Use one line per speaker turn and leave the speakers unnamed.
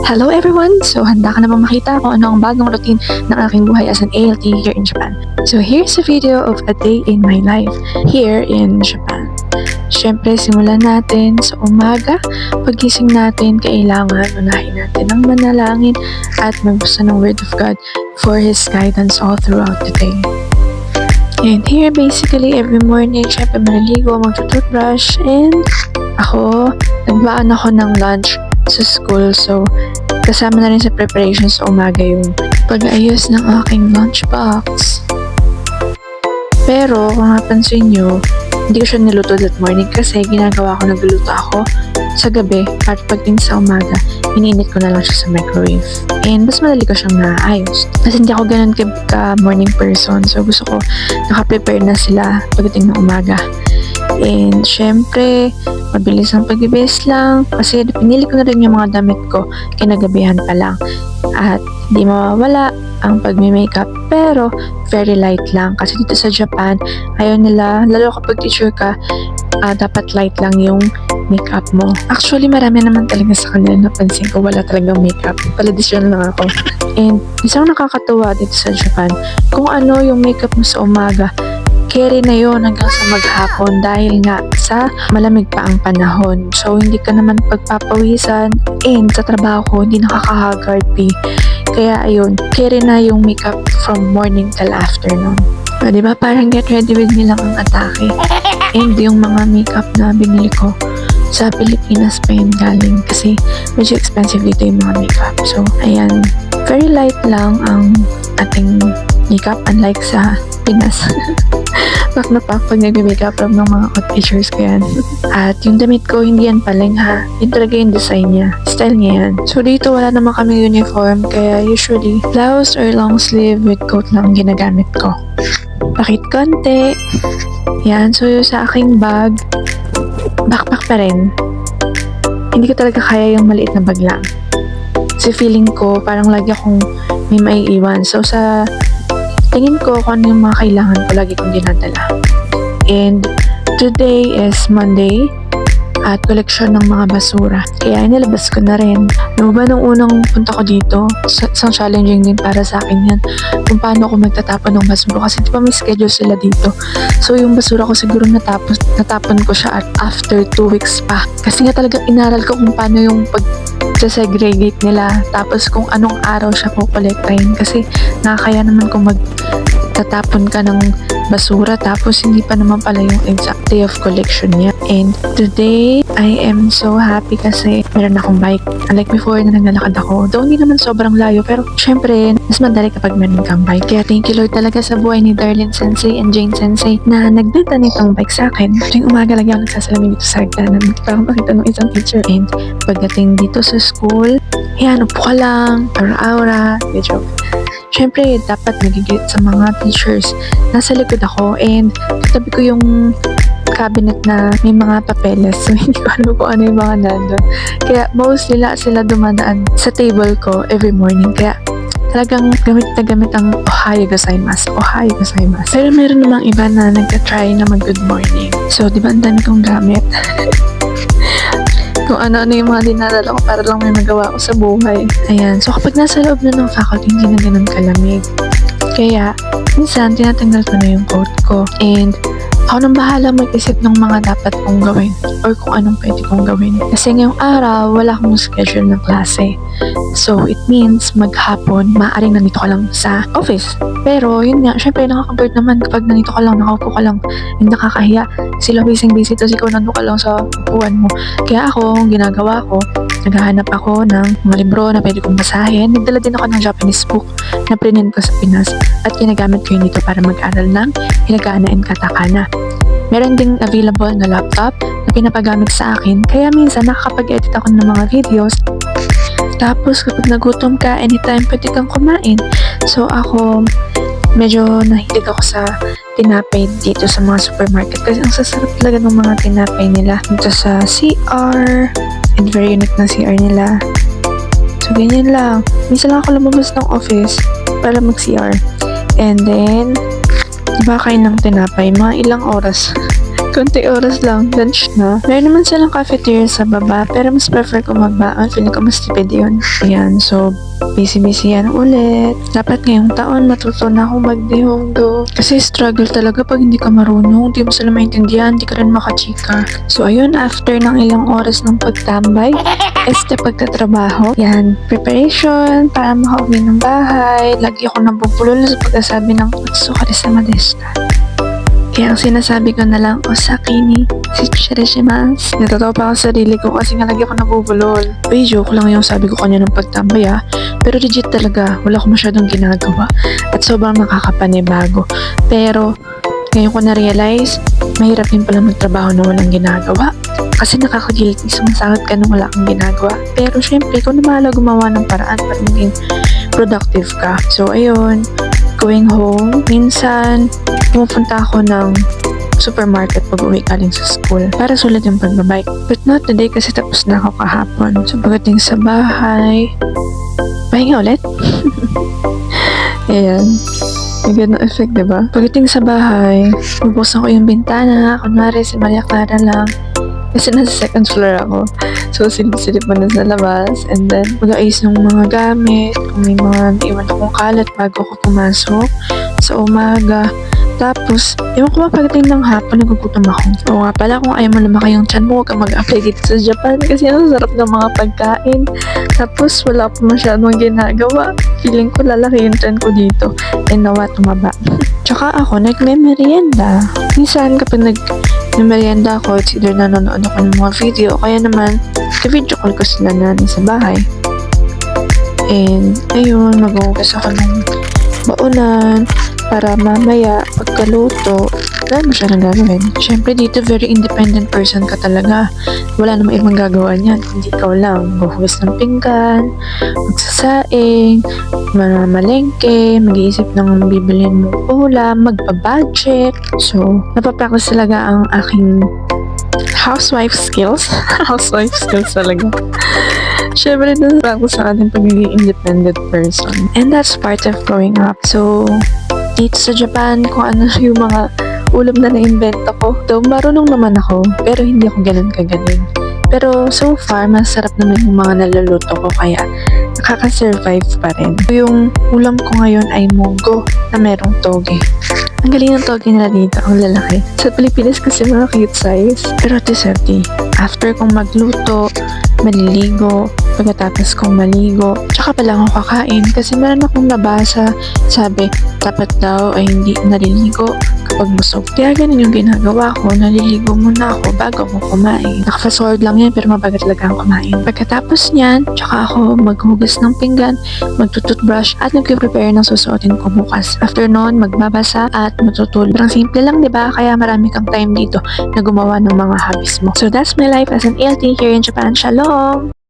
Hello everyone! So handa ka na bang makita kung ano ang bagong routine ng aking buhay as an ALT here in Japan? So here's a video of a day in my life here in Japan. Siyempre, simulan natin sa umaga. Pagising natin, kailangan unahin natin ang manalangin at magbasa ng Word of God for His guidance all throughout the day. And here, basically, every morning, syempre maliligo, magtutoothbrush, and nagbaan ako ng lunch sa school. So, kasama na rin sa preparation sa umaga yung pag-ayos ng aking lunchbox. Pero, kung napansin nyo, hindi ko siya niluto that morning kasi nagluluto ako sa gabi at pagdating sa umaga, ininit ko na lang siya sa microwave. And mas madali ko siyang naayos. Kasi hindi ako ganun ka morning person. So, gusto ko nakaprepare na sila pagdating ng umaga. And syempre, mabilis ang pag-ibis lang kasi pinili ko na rin yung mga damit ko kinagabihan pa lang. At di mawawala ang pagme-makeup pero very light lang kasi dito sa Japan, ayaw nila, lalo kapag teacher ka, dapat light lang yung makeup mo. Actually, marami naman talaga sa kanila napansin ko wala talagang makeup. Paladisyon lang ako. And isang nakakatuwa dito sa Japan, kung ano yung makeup mo sa umaga, carry na yun hanggang sa maghapon dahil nga sa malamig pa ang panahon. So, hindi ka naman pagpapawisan and sa trabaho ko, hindi nakaka-haggard pa. Kaya ayun, carry na yung makeup from morning till afternoon. So, diba parang get ready with me lang ang atake. And yung mga makeup na binili ko sa Pilipinas pa yun galing kasi medyo expensive dito yung mga makeup. So, ayan, very light lang ang ating makeup unlike sa Pinas. Pak na pak pag nag-makeup from ng mga out pictures ko yan. At yung damit ko, hindi yan paling ha. Yun talaga yung design niya. Style niya yan. So dito wala naman kami uniform kaya usually blouse or long sleeve with coat lang ginagamit ko. Pakit konti. Yan. So sa aking bag, backpack pa rin. Hindi ko talaga kaya yung maliit na bag lang. Kasi feeling ko parang lagi akong may maiiwan. So sa tingin ko kung ano yung mga kailangan ko lagi kong dinadala. And today is Monday at koleksyon ng mga basura. Kaya inilabas ko na rin. Ano ba nung unang punta ko dito, isang challenging din para sa akin yan kung paano ako magtatapon ng basura kasi di ba may schedule sila dito. So yung basura ko siguro natapon ko siya at after 2 weeks pa. Kasi nga talaga inaral ko kung paano yung segregate nila tapos kung anong araw siya kukolektahin kasi nakakaya naman kung magtatapon ka ng basura tapos hindi pa naman pala yung exact day of collection niya. And today, I am so happy kasi meron akong bike. Unlike before na naglalakad ako, though hindi naman sobrang layo pero syempre, mas madali kapag meron kang bike. Kaya thank you Lord talaga sa buhay ni Darlene Sensei and Jane Sensei na nagbenta nitong bike sa akin. Tuwing umaga lagi ako nagsasalamin dito sa hagdanan para makita ng isang teacher. And pagdating dito sa school, yan, upo ka lang, aura-aura, medyo syempre, dapat nagigit sa mga teachers. Nasa likod ako and katabi ko yung cabinet na may mga papeles. So, hindi ko alam kung ano yung mga nandun. Kaya, mostly sila dumadaan sa table ko every morning. Kaya, talagang gamit na gamit ang Ohayo gozaimasu. Ohayo gozaimasu. Pero meron namang iba na nagka-try na mag-good morning. So, di ba ang dami kong gamit? Kung ano-ano yung mga dinadala ko para lang may magawa ko sa buhay. Ayan. So, kapag nasa loob na ng faculty, hindi na ganun kalamig. Kaya, minsan, tinatanggal ko na yung coat ko. And, ako nang bahala mag-isip ng mga dapat kong gawin or kung anong pwede kong gawin. Kasi ngayong araw, wala akong schedule ng klase. So, it means maghapon, maaaring nandito ka lang sa office. Pero, yun nga, syempre nakaka-bored naman kapag nandito ka lang, nakaupo ka lang, hindi nakakahiya. Sila busy tapos ikaw nandun ka lang sa upuan mo. Kaya ako, ang ginagawa ko, naghahanap ako ng mga libro na pwede kong basahin. Nagdala din ako ng Japanese book na prinint ko sa Pinas at ginagamit ko yun dito para mag-aral ng hiragana and katakana. Meron ding available na laptop na pinapagamit sa akin kaya minsan nakakapag-edit ako ng mga videos. Tapos kapag nagutom ka, anytime pwede kang kumain. So ako, medyo nahilig ako sa tinapay dito sa mga supermarket kasi ang sasarap talaga ng mga tinapay nila dito sa CR and very unique na CR nila. So ganyan lang. Minsan lang ako lumabas ng office para mag-CR. And then, diba kain ng tinapay? Mga ilang oras Konti oras lang, lunch na. Meron naman silang cafeteria sa baba, pero mas prefer ko magbaon. Feeling ko mas tipid yun. Ayan, so, busy-busy yan ulit. Dapat ngayong taon, matuto na akong magdihongdo. Kasi struggle talaga pag hindi ka marunong, hindi mo sila maintindihan, hindi ka rin makachika. So, ayun, after ng ilang oras ng pagtambay, pagtatrabaho. Yan, preparation para makauwi ng bahay. Lagi ako nabubulol sa pagkasabi ng Utsukare sama deshita. Kaya ang sinasabi ko na lang, Osaki ni shichireshimasu. Natatawa pa ako sa sarili ko kasi nga lagi ako nabubulol. Uy, joke lang yung sabi ko kanya ng pagtambay Pero legit talaga, wala ko masyadong ginagawa. At sobrang nakakapanibago. Pero, ngayon ko na-realize, mahirap din pala magtrabaho na walang ginagawa. Kasi nakaka-guilty, sumasakit ka nung wala kang ginagawa. Pero syempre, ikaw na bahala gumawa ng paraan para maging productive ka. So, ayun, going home, minsan, pumupunta ako ng supermarket pag uwi galing sa school para sulit yung pagbabike. But not today kasi tapos na ako kahapon. So, pagdating sa bahay, pahinga ulit. Ayan. May ganun effect, diba? Pagdating sa bahay, bubuksan ko yung bintana. Kunwari, si Maria Clara lang. Kasi nasa second floor ako. So, silip-silip mo na sa labas. And then, mag-aayos ng mga gamit. Kung may mga naiwan akong kalat bago ako pumasok sa umaga. Tapos, ewan ko ba pagdating ng hapon, nagugutom ako. Oo nga pala, kung ayaw mo lumaki yung tiyan mo, huwag kang mag-apply dito sa Japan. Kasi ang sarap ng mga pagkain. Tapos, wala pa masyadong ginagawa. Feeling ko lalaki yung tiyan ko dito. And nawa, tumaba. Tsaka ako, nagme-merienda. Minsan, kapag nag-merienda ako, it's either nanonood ako ng mga video, o kaya naman, ka-video call ko sila na sa bahay. And, ayun, mag-uugas ako ng baunan para mamaya pagkaluto, wala mo siya nang gagawin. Siyempre dito, very independent person ka talaga. Wala namang ibang gagawa niyan. Hindi ikaw lang. Maghuhugas ng pinggan, magsasaing, mamalengke, mag-iisip ng bibilhin mong ulam, magpa-budget. So, napapractice talaga ang aking housewife skills. Housewife skills talaga. Siyempre, practice sa ating pagiging independent person. And that's part of growing up. So, dito sa Japan, kung ano yung mga ulam na na-invento ko. Though, marunong naman ako, pero hindi ako ganun kagaling. Pero, so far, masarap naman yung mga naluluto ko, kaya nakaka-survive pa rin. Yung ulam ko ngayon ay munggo na merong toge. Ang galing ng toge nila dito, ang lalaki. Sa Pilipinas kasi mga cute size. Pero ito healthy. After kong magluto, maliligo, pagkatapos kong maligo, tsaka pala ako kakain kasi meron akong nabasa, sabi, dapat daw ay hindi naliligo kapag busog. Kaya ganun yung ginagawa ko, naliligo muna ako bago ako kumain. Naka-fast forward lang yan pero mabagat talaga ang kumain. Pagkatapos niyan, tsaka ako maghugas ng pinggan, magtututbrush at nag-prepare ng susuotin ko bukas. After noon, magbabasa at matutulog. Parang simple lang, diba? Kaya marami kang time dito na gumawa ng mga hobbies mo. So that's my life as an LT here in Japan. Shalom!